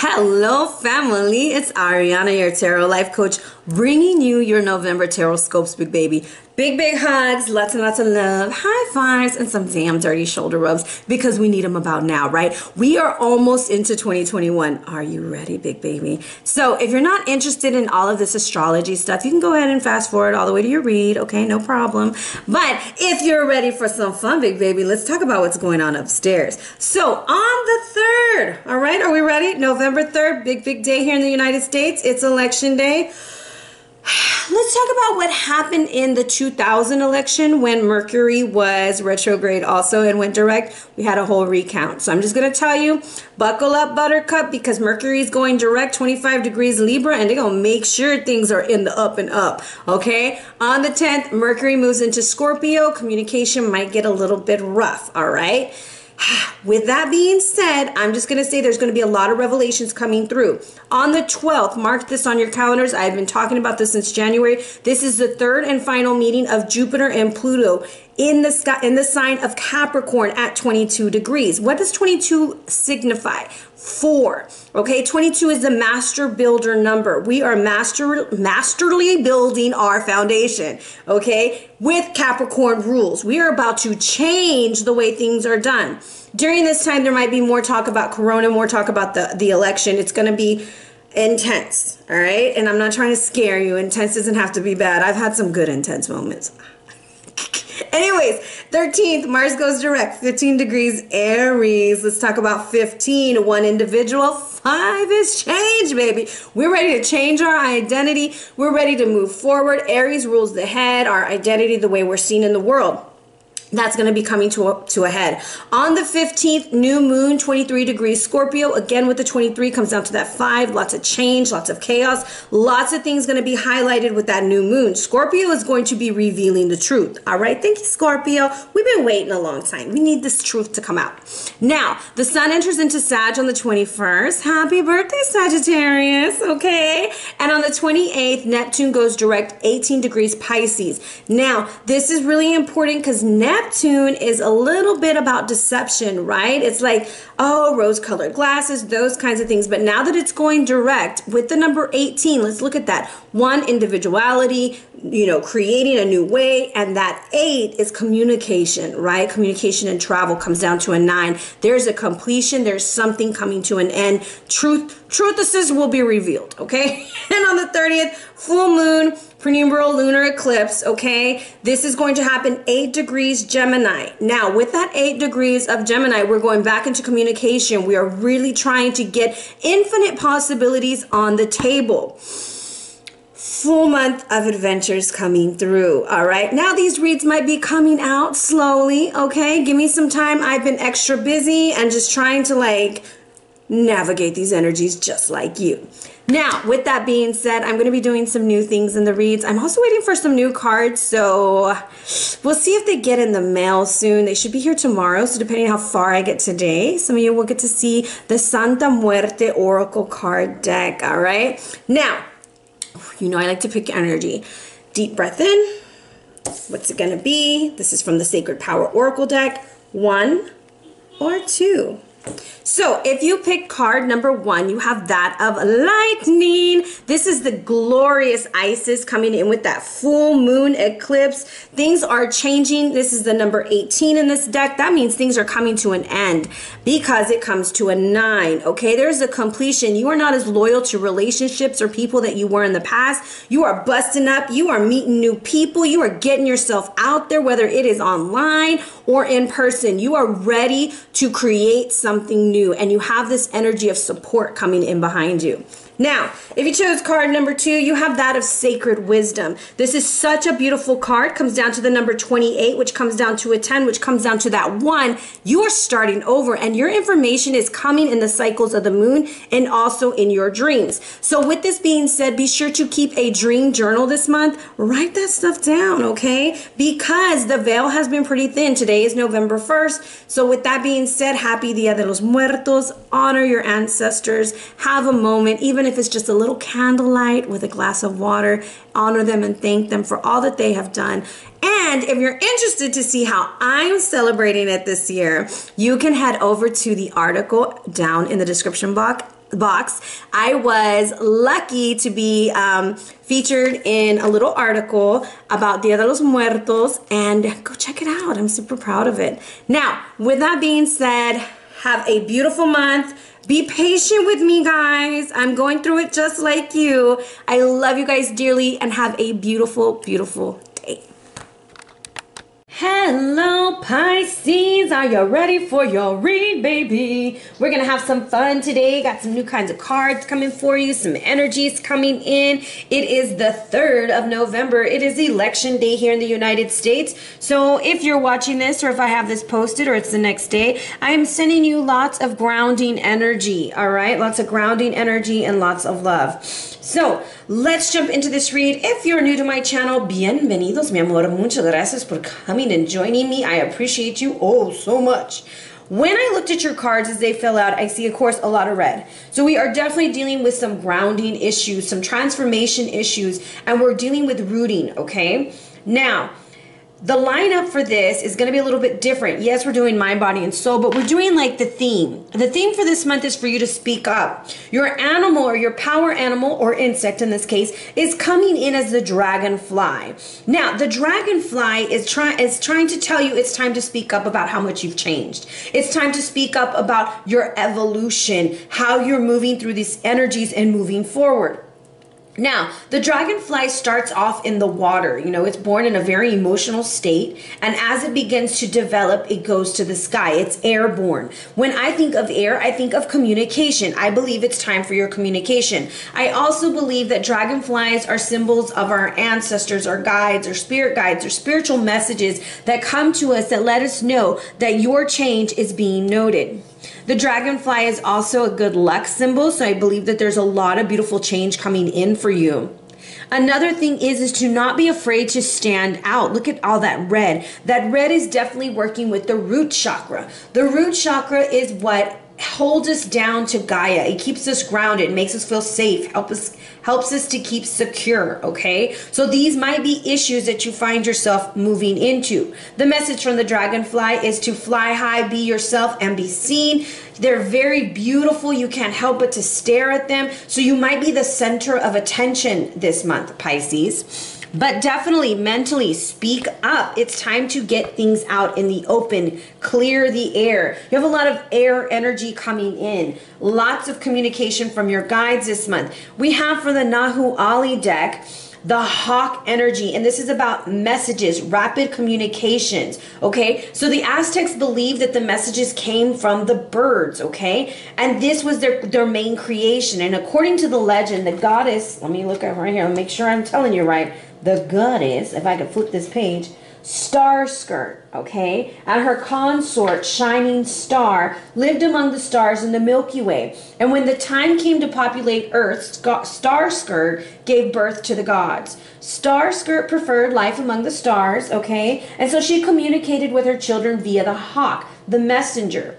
Hello, family. It's Arhinna, your tarot life coach, bringing you your November tarot scopes, big baby. Big hugs, lots and lots of love, high fives, and some damn dirty shoulder rubs because we need them about now, right? We are almost into 2021. Are you ready, big baby? So if you're not interested in all of this astrology stuff, you can go ahead and fast forward all the way to your read, okay? No problem. But if you're ready for some fun, big baby, let's talk about what's going on upstairs. So on the 3rd, all right, are we ready? November 3rd, big day here in the United States. It's election day. Let's talk about what happened in the 2000 election when Mercury was retrograde also and went direct. We had a whole recount. So I'm just going to tell you, buckle up, Buttercup, because Mercury is going direct 25 degrees Libra, and they're going to make sure things are in the up and up, okay? On the 10th, Mercury moves into Scorpio. Communication might get a little bit rough, all right? With that being said, I'm just going to say there's going to be a lot of revelations coming through. On the 12th, mark this on your calendars. I've been talking about this since January. This is the third and final meeting of Jupiter and Pluto in the sky, in the sign of Capricorn at 22 degrees. What does 22 signify? 4. Okay, 22 is the master builder number. We are masterly building our foundation, okay, with Capricorn rules. We are about to change the way things are done. During this time, there might be more talk about Corona, more talk about the election. It's going to be intense, all right? And I'm not trying to scare you. Intense doesn't have to be bad. I've had some good intense moments. Anyways, 13th, Mars goes direct, 15 degrees Aries. Let's talk about 15, one individual. 5 is change, baby. We're ready to change our identity. We're ready to move forward. Aries rules the head, our identity, the way we're seen in the world. That's going to be coming to a head. On the 15th, new moon, 23 degrees Scorpio. Again, with the 23 comes down to that 5. Lots of change, lots of chaos. Lots of things going to be highlighted with that new moon. Scorpio is going to be revealing the truth. All right. Thank you, Scorpio. We've been waiting a long time. We need this truth to come out. Now, the sun enters into Sag on the 21st. Happy birthday, Sagittarius. Okay. And on the 28th, Neptune goes direct, 18 degrees Pisces. Now, this is really important because Neptune is a little bit about deception, right? It's like, oh, rose-colored glasses, those kinds of things. But now that it's going direct with the number 18, let's look at that. 1, individuality, creating a new way. And that 8 is communication, right? Communication and travel comes down to a 9. There's a completion. There's something coming to an end. Truthesses will be revealed, okay? And on the 30th, full moon, penumbral lunar eclipse, okay? This is going to happen 8 degrees Gemini. Now, with that 8 degrees of Gemini, we're going back into communication. We are really trying to get infinite possibilities on the table. Full month of adventures coming through, all right? Now, these reads might be coming out slowly, okay? Give me some time. I've been extra busy and just trying to, navigate these energies just like you. Now, with that being said, I'm going to be doing some new things in the reads. I'm also waiting for some new cards, so we'll see if they get in the mail soon. They should be here tomorrow, so depending on how far I get today, some of you will get to see the Santa Muerte Oracle card deck, all right? Now, I like to pick energy. Deep breath in. What's it going to be? This is from the Sacred Power Oracle deck. 1 or 2. So if you pick card number 1, you have that of lightning. This is the glorious Isis coming in with that full moon eclipse. Things are changing. This is the number 18 in this deck. That means things are coming to an end because it comes to a 9. Okay, there's a completion. You are not as loyal to relationships or people that you were in the past. You are busting up. You are meeting new people. You are getting yourself out there, whether it is online or in person. You are ready to create something new, and you have this energy of support coming in behind you. Now, if you chose card number 2, you have that of Sacred Wisdom. This is such a beautiful card. Comes down to the number 28, which comes down to a 10, which comes down to that 1. You are starting over, and your information is coming in the cycles of the moon and also in your dreams. So with this being said, be sure to keep a dream journal this month. Write that stuff down, okay? Because the veil has been pretty thin. Today is November 1st. So with that being said, happy Dia de los Muertos. Honor your ancestors. Have a moment, even if it's just a little candlelight with a glass of water. Honor them and thank them for all that they have done. And if you're interested to see how I'm celebrating it this year, you can head over to the article down in the description box box, I was lucky to be featured in a little article about Dia de los Muertos, and go check it out. I'm super proud of it. Now, with that being said, have a beautiful month. Be patient with me, guys. I'm going through it just like you. I love you guys dearly, and have a beautiful, beautiful day. Hello, Pisces. Are you ready for your read, baby? We're going to have some fun today. Got some new kinds of cards coming for you. Some energies coming in. It is the 3rd of November. It is election day here in the United States. So if you're watching this, or if I have this posted, or it's the next day, I'm sending you lots of grounding energy, all right? Lots of grounding energy and lots of love. So let's jump into this read. If you're new to my channel, bienvenidos, mi amor. Muchas gracias por coming and joining me. I appreciate you oh so much. When I looked at your cards as they fill out, I see, of course, a lot of red. So we are definitely dealing with some grounding issues, some transformation issues, and we're dealing with rooting, okay? Now, the lineup for this is going to be a little bit different. Yes, we're doing mind, body, and soul, but we're doing like the theme. The theme for this month is for you to speak up. Your animal, or your power animal, or insect in this case, is coming in as the dragonfly. Now, the dragonfly is trying to tell you it's time to speak up about how much you've changed. It's time to speak up about your evolution, how you're moving through these energies and moving forward. Now, the dragonfly starts off in the water. You know, it's born in a very emotional state, and as it begins to develop, it goes to the sky. It's airborne. When I think of air, I think of communication. I believe it's time for your communication. I also believe that dragonflies are symbols of our ancestors, our guides, our spirit guides, or spiritual messages that come to us that let us know that your change is being noted. The dragonfly is also a good luck symbol, so I believe that there's a lot of beautiful change coming in for you. Another thing is to not be afraid to stand out. Look at all that red. That red is definitely working with the root chakra. The root chakra is what holds us down to Gaia. It keeps us grounded, makes us feel safe, helps us to keep secure, okay? So these might be issues that you find yourself moving into. The message from the dragonfly is to fly high, be yourself, and be seen. They're very beautiful. You can't help but to stare at them. So you might be the center of attention this month, Pisces. But definitely mentally speak up. It's time to get things out in the open, clear the air. You have a lot of air energy coming in. Lots of communication from your guides this month. We have for the Nahu Ali deck, the hawk energy, and this is about messages, rapid communications, okay? So the Aztecs believed that the messages came from the birds, okay? And this was their main creation. And according to the legend, the goddess, let me look over right here and make sure I'm telling you right, the goddess, if I could flip this page, Starskirt, okay, and her consort, Shining Star, lived among the stars in the Milky Way. And when the time came to populate Earth, Starskirt gave birth to the gods. Starskirt preferred life among the stars, okay, and so she communicated with her children via the hawk, the messenger.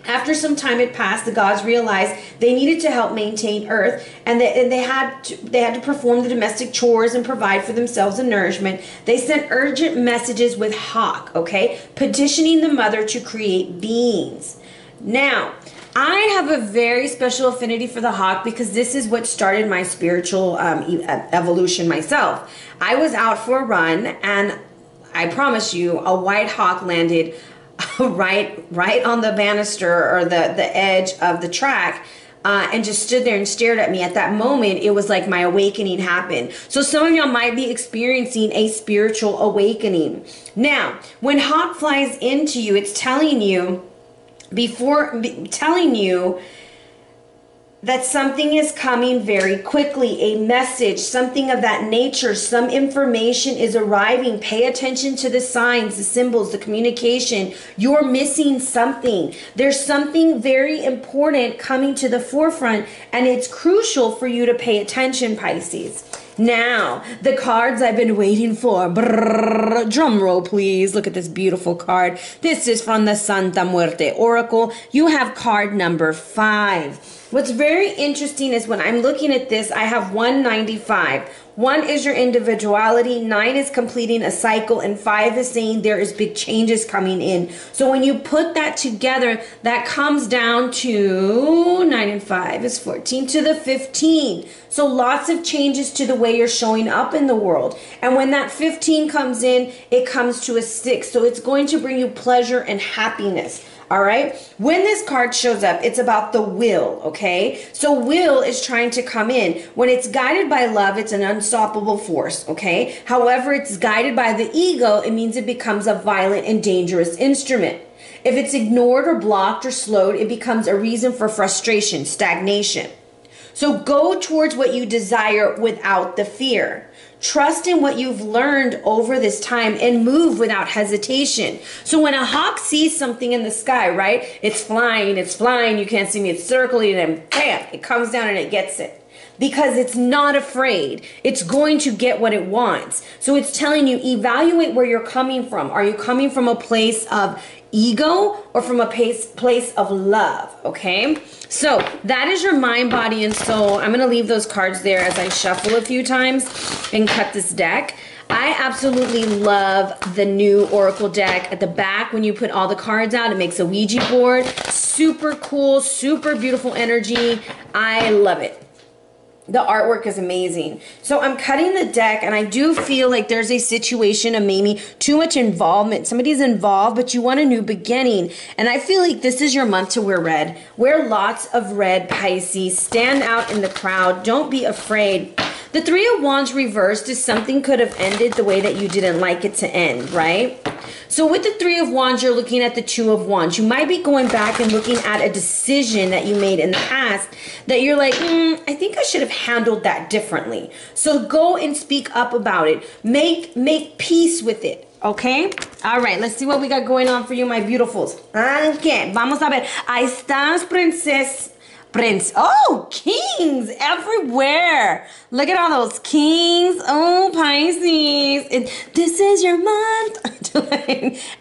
After some time had passed, the gods realized they needed to help maintain Earth, and they had to perform the domestic chores and provide for themselves and nourishment. They sent urgent messages with hawk, okay, petitioning the mother to create beings. Now, I have a very special affinity for the hawk because this is what started my spiritual evolution myself. I was out for a run, and I promise you, a white hawk landed right on the banister or the edge of the track, and just stood there and stared at me. At that moment, it was like my awakening happened. So some of y'all might be experiencing a spiritual awakening. Now, when hawk flies into you, it's telling you that something is coming very quickly, a message, something of that nature, some information is arriving. Pay attention to the signs, the symbols, the communication. You're missing something. There's something very important coming to the forefront, and it's crucial for you to pay attention, Pisces. Now, the cards I've been waiting for. Brrr, drum roll, please. Look at this beautiful card. This is from the Santa Muerte Oracle. You have card number 5. What's very interesting is when I'm looking at this, I have 195. 1 is your individuality, 9 is completing a cycle, and 5 is saying there is big changes coming in. So when you put that together, that comes down to 9 9 and 5 is 14 to the 15. So lots of changes to the way you're showing up in the world. And when that 15 comes in, it comes to a 6. So it's going to bring you pleasure and happiness. All right. When this card shows up, it's about the will. Okay. So will is trying to come in. When it's guided by love, it's an unstoppable force. Okay. However, it's guided by the ego. It means it becomes a violent and dangerous instrument. If it's ignored or blocked or slowed, it becomes a reason for frustration, stagnation. So go towards what you desire without the fear. Trust in what you've learned over this time and move without hesitation. So when a hawk sees something in the sky, right? It's flying, you can't see me, it's circling, and bam, it comes down and it gets it. Because it's not afraid. It's going to get what it wants. So it's telling you, evaluate where you're coming from. Are you coming from a place of ego or from a place of love? Okay, so that is your mind, body, and soul. I'm going to leave those cards there as I shuffle a few times and cut this deck. I absolutely love the new Oracle deck. At the back, when you put all the cards out, it makes a Ouija board. Super cool, super beautiful energy. I love it. The artwork is amazing. So I'm cutting the deck, and I do feel like there's a situation of maybe too much involvement. Somebody's involved, but you want a new beginning. And I feel like this is your month to wear red. Wear lots of red, Pisces. Stand out in the crowd. Don't be afraid. The Three of Wands reversed is something could have ended the way that you didn't like it to end, right? So with the Three of Wands, you're looking at the Two of Wands. You might be going back and looking at a decision that you made in the past that you're like, I think I should have handled that differently. So go and speak up about it. Make peace with it. Okay? All right, let's see what we got going on for you, my beautifuls. Okay, vamos a ver. Ahí estás, princess. Oh, kings everywhere. Look at all those kings. Oh, Pisces. This is your month.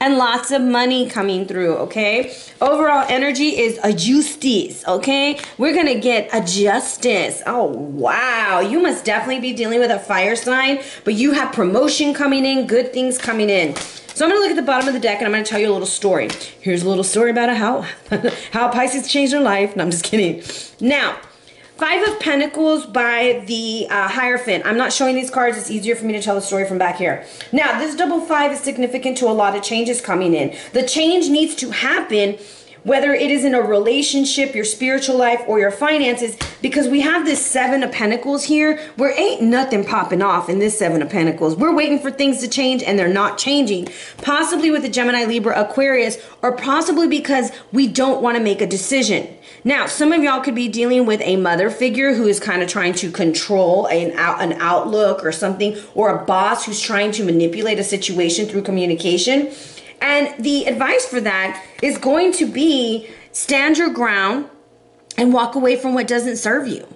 And lots of money coming through, okay? Overall energy is a justice, okay? We're going to get a justice. Oh, wow. You must definitely be dealing with a fire sign, but you have promotion coming in, good things coming in. So I'm going to look at the bottom of the deck, and I'm going to tell you a little story. Here's a little story about how Pisces changed their life. No, I'm just kidding. Now, Five of Pentacles by the Hierophant. I'm not showing these cards. It's easier for me to tell the story from back here. Now, this double five is significant to a lot of changes coming in. The change needs to happen, whether it is in a relationship, your spiritual life, or your finances, because we have this Seven of Pentacles here, where ain't nothing popping off in this Seven of Pentacles. We're waiting for things to change, and they're not changing. Possibly with the Gemini, Libra, Aquarius, or possibly because we don't want to make a decision. Now, some of y'all could be dealing with a mother figure who is kind of trying to control an outlook or something, or a boss who's trying to manipulate a situation through communication. And the advice for that is going to be stand your ground and walk away from what doesn't serve you.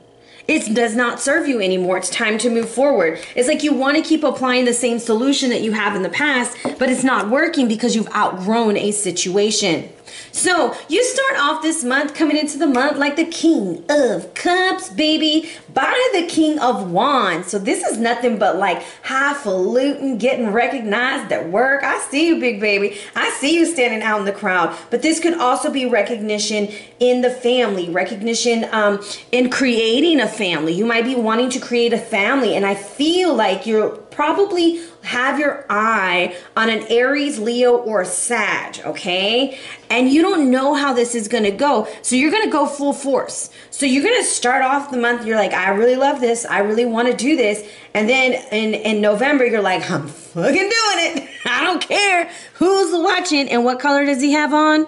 It does not serve you anymore. It's time to move forward. It's like you want to keep applying the same solution that you have in the past, but it's not working because you've outgrown a situation. So you start off this month coming into the month like the King of Cups, baby, by the King of Wands. So this is nothing but like highfalutin, getting recognized at work. I see you, big baby. I see you standing out in the crowd. But this could also be recognition in the family, recognition in creating a family. You might be wanting to create a family, and I feel like you're probably have your eye on an Aries, Leo, or a Sag, okay? And you don't know how this is going to go. So you're going to go full force. So you're going to start off the month, you're like, I really love this. I really want to do this. And then in November, you're like, I'm fucking doing it. I don't care who's watching. And what color does he have on?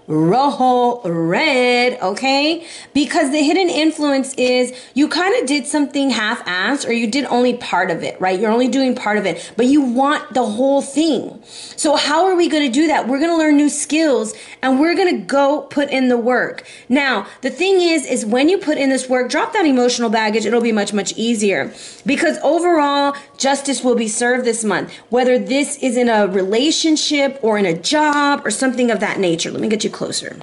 Rojo red, okay? Because the hidden influence is you kind of did something half-assed, or you did only part of it, right? You're only doing part of it, but you want the whole thing. So how are we going to do that? We're going to learn new skills, and we're going to go put in the work. Now, the thing is when you put in this work, drop that emotional baggage. It'll be much, much easier, because overall justice will be served this month, whether this is in a relationship or in a job or something of that nature. Let me get you closer.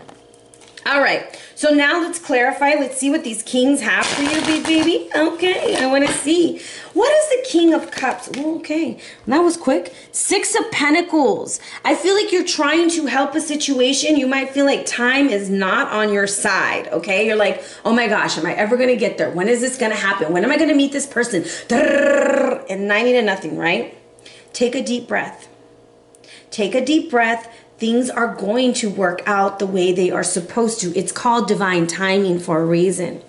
All right. So now let's clarify. Let's see what these kings have for you, big baby. Okay, I want to see. What is the King of Cups? Ooh, okay, that was quick. 6 of Pentacles. I feel like you're trying to help a situation. You might feel like time is not on your side, okay? You're like, oh my gosh, am I ever going to get there? When is this going to happen? When am I going to meet this person? And 90 to nothing, right? Take a deep breath. Take a deep breath. Things are going to work out the way they are supposed to. It's called divine timing for a reason.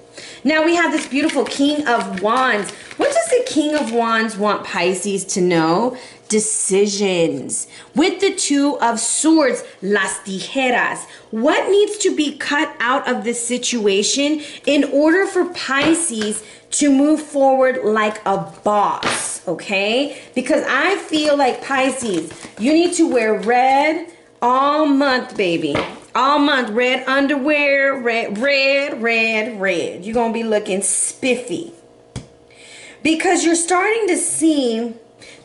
Now we have this beautiful King of Wands. What does the King of Wands want Pisces to know? Decisions. With the 2 of Swords, las tijeras. What needs to be cut out of this situation in order for Pisces to move forward like a boss, okay? Because I feel like Pisces, you need to wear red all month, baby. All month, red underwear, red. You're going to be looking spiffy. Because you're starting to see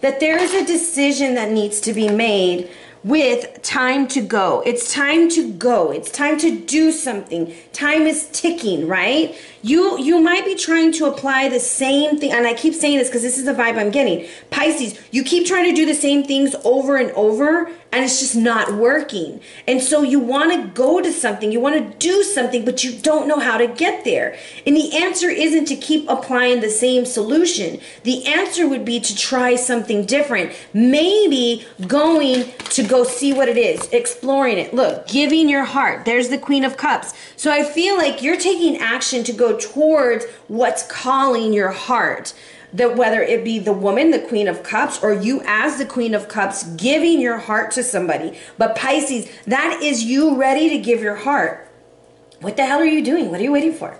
that there is a decision that needs to be made with time to go. It's time to go. It's time to do something. Time is ticking, right? You might be trying to apply the same thing, and I keep saying this because this is the vibe I'm getting. Pisces, you keep trying to do the same things over and over, and it's just not working. And so you want to go to something, you want to do something, but you don't know how to get there. And the answer isn't to keep applying the same solution. The answer would be to try something different. Maybe going to go see what it is, exploring it. Look, giving your heart. There's the Queen of Cups. So I feel like you're taking action to go towards what's calling your heart. That whether it be the woman, the Queen of Cups, or you as the Queen of Cups, giving your heart to somebody. But Pisces, that is you ready to give your heart. What the hell are you doing? What are you waiting for?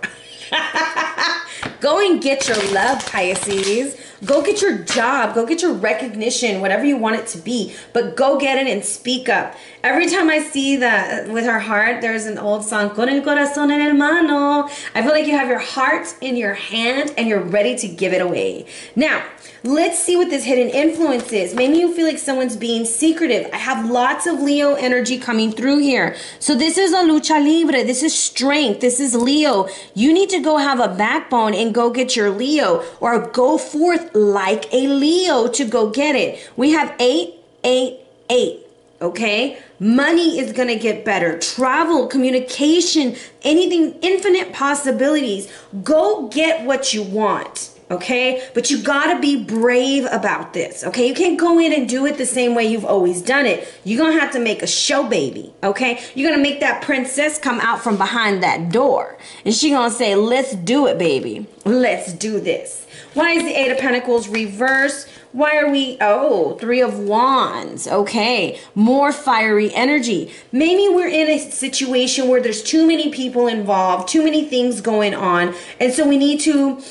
Go and get your love, Pisces. Go get your job. Go get your recognition, whatever you want it to be. But go get it and speak up. Every time I see that with her heart, there's an old song, Con el corazón en el mano. I feel like you have your heart in your hand and you're ready to give it away. Now, let's see what this hidden influence is. Maybe you feel like someone's being secretive. I have lots of Leo energy coming through here. So this is a lucha libre. This is strength. This is Leo. You need to go have a backbone and go get your Leo, or go forth like a Leo to go get it. We have 888. Okay? Money is going to get better. Travel, communication, anything, infinite possibilities. Go get what you want. Okay? But you got to be brave about this. Okay? You can't go in and do it the same way you've always done it. You're going to have to make a show, baby. Okay? You're going to make that princess come out from behind that door. And she's going to say, let's do it, baby. Let's do this. Why is the 8 of Pentacles reversed? Why are we, 3 of Wands. Okay, more fiery energy. Maybe we're in a situation where there's too many people involved, too many things going on, and so we need to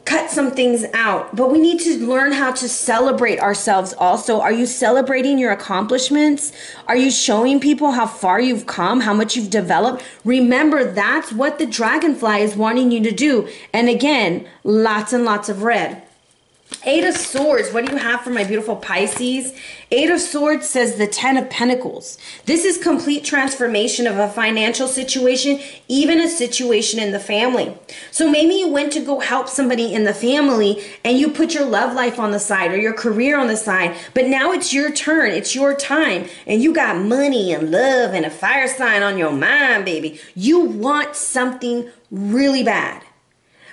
cut some things out. But we need to learn how to celebrate ourselves also. Are you celebrating your accomplishments? Are you showing people how far you've come, how much you've developed? Remember, that's what the dragonfly is wanting you to do. And again, lots and lots of red. 8 of Swords. What do you have for my beautiful Pisces? 8 of Swords says the 10 of Pentacles. This is complete transformation of a financial situation, even a situation in the family. So maybe you went to go help somebody in the family and you put your love life on the side or your career on the side, but now it's your turn. It's your time and you got money and love and a fire sign on your mind, baby. You want something really bad.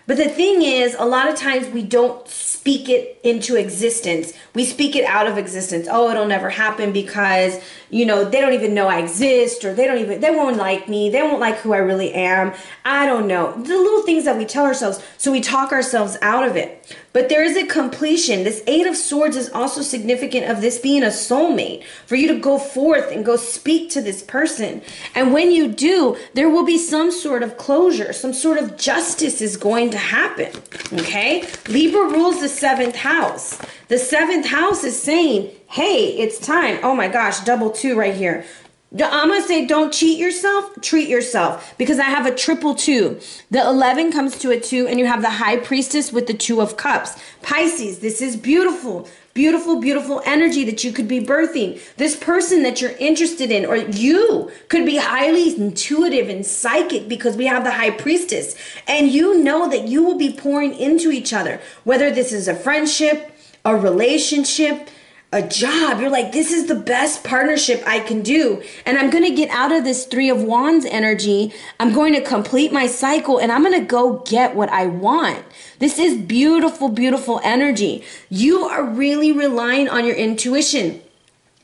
But the thing is, a lot of times we don't speak it into existence. We speak it out of existence. Oh, it'll never happen because, you know, they don't even know I exist, or they won't like me. They won't like who I really am. I don't know. The little things that we tell ourselves, so we talk ourselves out of it. But there is a completion. This 8 of Swords is also significant of this being a soulmate, for you to go forth and go speak to this person. And when you do, there will be some sort of closure, some sort of justice is going to happen. Okay? Libra rules the 7th house. The 7th house is saying, hey, it's time. Oh my gosh, double 2 right here. I'm going to say don't cheat yourself, treat yourself, because I have a triple 2. The 11 comes to a 2, and you have the High Priestess with the 2 of Cups. Pisces, this is beautiful. beautiful, beautiful energy that you could be birthing. This person that you're interested in, or you could be highly intuitive and psychic because we have the high priestess. And you know that you will be pouring into each other, whether this is a friendship, a relationship, a job. You're like, this is the best partnership I can do. And I'm going to get out of this Three of Wands energy. I'm going to complete my cycle and I'm going to go get what I want. This is beautiful, beautiful energy. You are really relying on your intuition.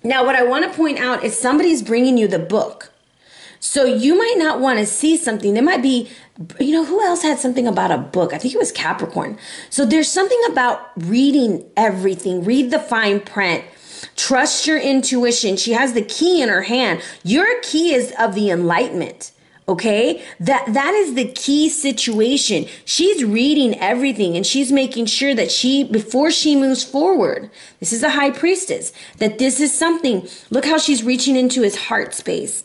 Now, what I want to point out is somebody's bringing you the book. So you might not want to see something. There might be, you know, who else had something about a book? I think it was Capricorn. So there's something about reading everything. Read the fine print. Trust your intuition. She has the key in her hand. Your key is of the enlightenment. Okay, that is the key situation. She's reading everything and she's making sure that before she moves forward, this is a high priestess, that this is something. Look how she's reaching into his heart space.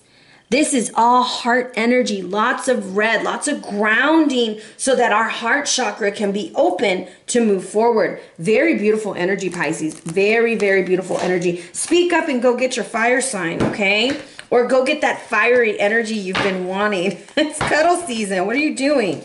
This is all heart energy, lots of red, lots of grounding so that our heart chakra can be open to move forward. Very beautiful energy, Pisces. Very, very beautiful energy. Speak up and go get your fire sign, okay? Or go get that fiery energy you've been wanting. It's cuddle season. What are you doing?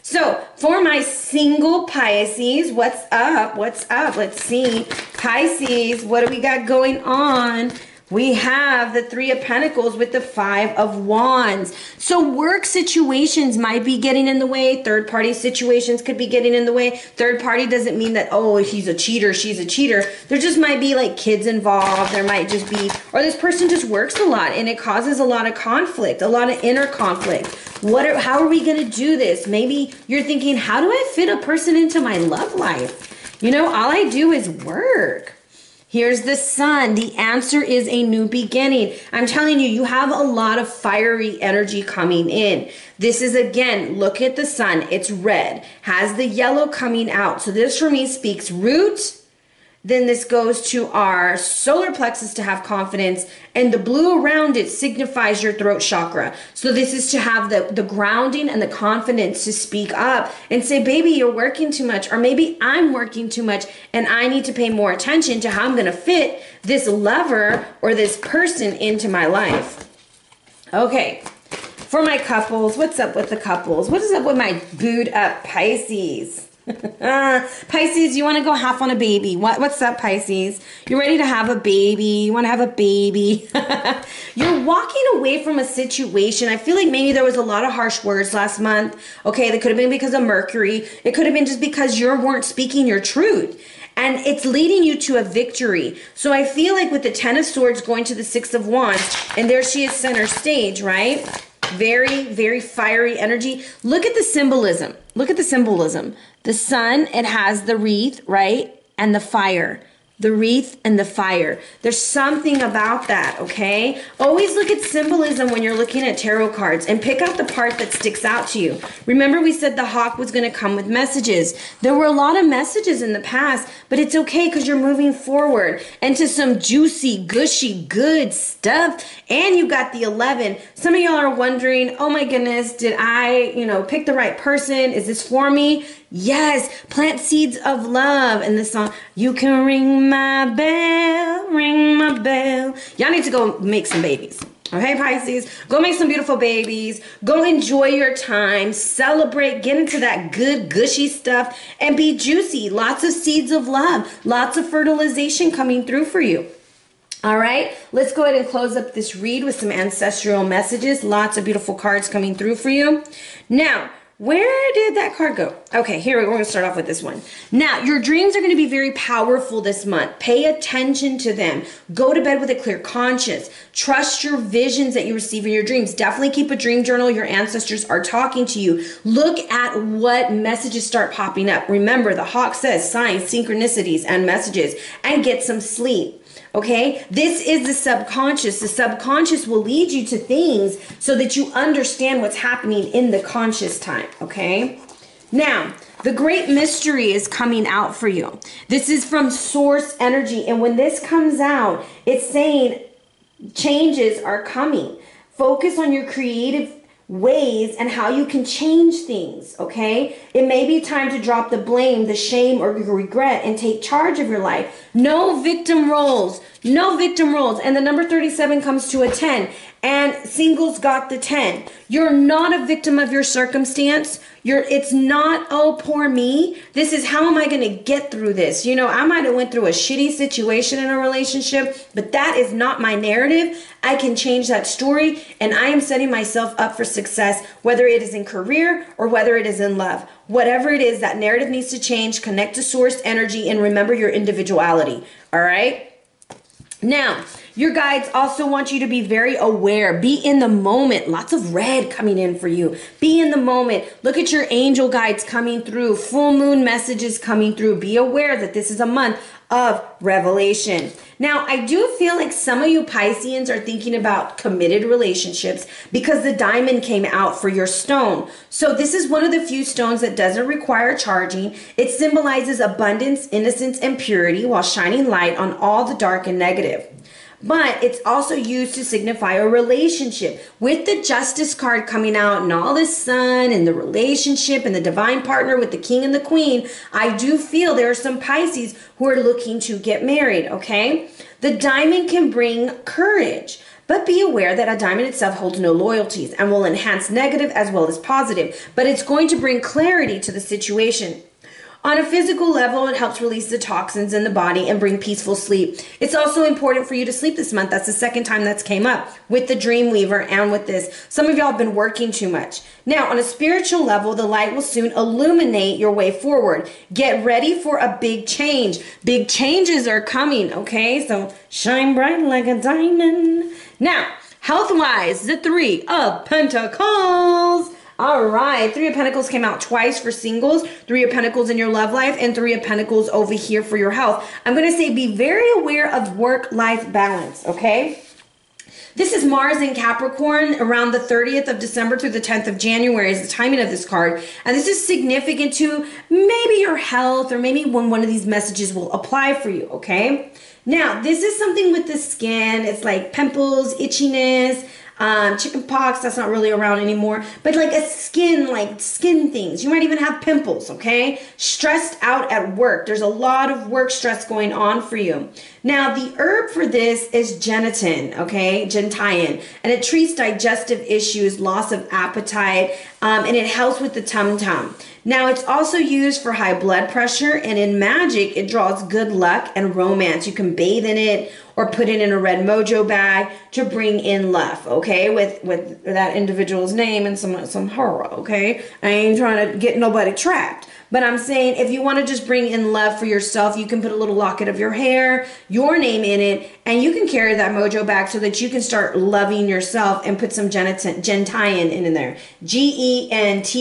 So for my single Pisces, what's up? What's up? Let's see. Pisces, what do we got going on? We have the Three of Pentacles with the Five of Wands. So work situations might be getting in the way. Third party situations could be getting in the way. Third party doesn't mean that, oh, he's a cheater, she's a cheater. There just might be like kids involved. There might just be, or this person just works a lot and it causes a lot of conflict, a lot of inner conflict. How are we going to do this? Maybe you're thinking, how do I fit a person into my love life? You know, all I do is work. Here's the Sun. The answer is a new beginning. I'm telling you, you have a lot of fiery energy coming in. This is, again, look at the Sun. It's red, has the yellow coming out. So this for me speaks root. Then this goes to our solar plexus to have confidence, and the blue around it signifies your throat chakra. So this is to have the grounding and the confidence to speak up and say, baby, you're working too much, or maybe I'm working too much and I need to pay more attention to how I'm going to fit this lover or this person into my life. Okay, for my couples, what's up with the couples? What is up with my booed up Pisces? Pisces, you want to go half on a baby. What's up, Pisces? You're ready to have a baby. You want to have a baby. You're walking away from a situation. I feel like maybe there was a lot of harsh words last month. Okay, that could have been because of Mercury. It could have been just because you weren't speaking your truth. And it's leading you to a victory. So I feel like with the Ten of Swords going to the Six of Wands, and there she is center stage, right? Very, very fiery energy. Look at the symbolism. Look at the symbolism. The Sun, it has the wreath, right? And the fire. The wreath and the fire. There's something about that, okay? Always look at symbolism when you're looking at tarot cards and pick out the part that sticks out to you. Remember we said the hawk was going to come with messages. There were a lot of messages in the past, but it's okay because you're moving forward into some juicy, gushy, good stuff. And you got the 11. Some of y'all are wondering, oh my goodness, did I, pick the right person? Is this for me? Yes, plant seeds of love. And the song, you can ring my bell, ring my bell. Y'all need to go make some babies. Okay, Pisces, go make some beautiful babies. Go enjoy your time, celebrate, get into that good, gushy stuff, and be juicy. Lots of seeds of love, lots of fertilization coming through for you. All right, let's go ahead and close up this read with some ancestral messages. Lots of beautiful cards coming through for you. Now, where did that card go? Okay, here we're going to start off with this one. Now, your dreams are going to be very powerful this month. Pay attention to them. Go to bed with a clear conscience. Trust your visions that you receive in your dreams. Definitely keep a dream journal. Your ancestors are talking to you. Look at what messages start popping up. Remember, the hawk says signs, synchronicities, and messages, and get some sleep. Okay, this is the subconscious. The subconscious will lead you to things so that you understand what's happening in the conscious time. Okay, now the great mystery is coming out for you. This is from source energy, and when this comes out, it's saying changes are coming. Focus on your creative ways and how you can change things, okay? It may be time to drop the blame, the shame, or regret and take charge of your life. No victim roles. No victim roles. And the number 37 comes to a 10. And singles got the 10. You're not a victim of your circumstance. It's not, oh, poor me. This is, how am I going to get through this? You know, I might have went through a shitty situation in a relationship, but that is not my narrative. I can change that story, and I am setting myself up for success, whether it is in career or whether it is in love. Whatever it is, that narrative needs to change. Connect to source energy and remember your individuality. All right? Now, your guides also want you to be very aware. Be in the moment. Lots of red coming in for you. Be in the moment. Look at your angel guides coming through. Full moon messages coming through. Be aware that this is a month of revelation. Now, I do feel like some of you Pisceans are thinking about committed relationships because the diamond came out for your stone. So this is one of the few stones that doesn't require charging. It symbolizes abundance, innocence, and purity while shining light on all the dark and negative. But it's also used to signify a relationship. With the Justice card coming out and all this sun and the relationship and the divine partner with the king and the queen, I do feel there are some Pisces who are looking to get married, okay? The diamond can bring courage, but be aware that a diamond itself holds no loyalties and will enhance negative as well as positive, but it's going to bring clarity to the situation. On a physical level, it helps release the toxins in the body and bring peaceful sleep. It's also important for you to sleep this month. That's the second time that's came up with the Dreamweaver and with this. Some of y'all have been working too much. Now, on a spiritual level, the light will soon illuminate your way forward. Get ready for a big change. Big changes are coming, okay? So shine bright like a diamond. Now, health-wise, the Three of Pentacles. All right, Three of Pentacles came out twice for singles, Three of Pentacles in your love life, and Three of Pentacles over here for your health. I'm going to say be very aware of work-life balance, okay? This is Mars in Capricorn around the 30th of December through the 10th of January is the timing of this card. And this is significant to maybe your health or maybe when one of these messages will apply for you, okay? Now, this is something with the skin. It's like pimples, itchiness, chicken pox, that's not really around anymore, but like skin things. You might even have pimples, okay? Stressed out at work. There's a lot of work stress going on for you. Now, the herb for this is gentian, okay? Gentian. And it treats digestive issues, loss of appetite, and it helps with the tum-tum. Now, it's also used for high blood pressure, and in magic, it draws good luck and romance. You can bathe in it or put it in a red mojo bag to bring in love, okay, with that individual's name and some horror, okay? I ain't trying to get nobody trapped. But I'm saying if you want to just bring in love for yourself, you can put a little locket of your hair, your name in it, and you can carry that mojo bag so that you can start loving yourself and put some gentian in there. G-E-N-T-I-A-N.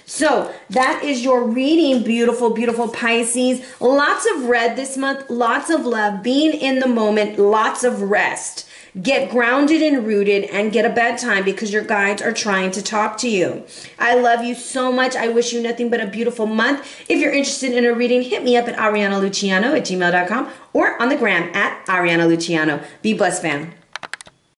So that is your reading, beautiful, beautiful Pisces. Lots of red this month, lots of love, being in the moment, lots of rest. Get grounded and rooted and get a bedtime because your guides are trying to talk to you. I love you so much. I wish you nothing but a beautiful month. If you're interested in a reading, hit me up at arianaluciano@gmail.com or on the gram at Ariana Luciano. Be blessed, fam.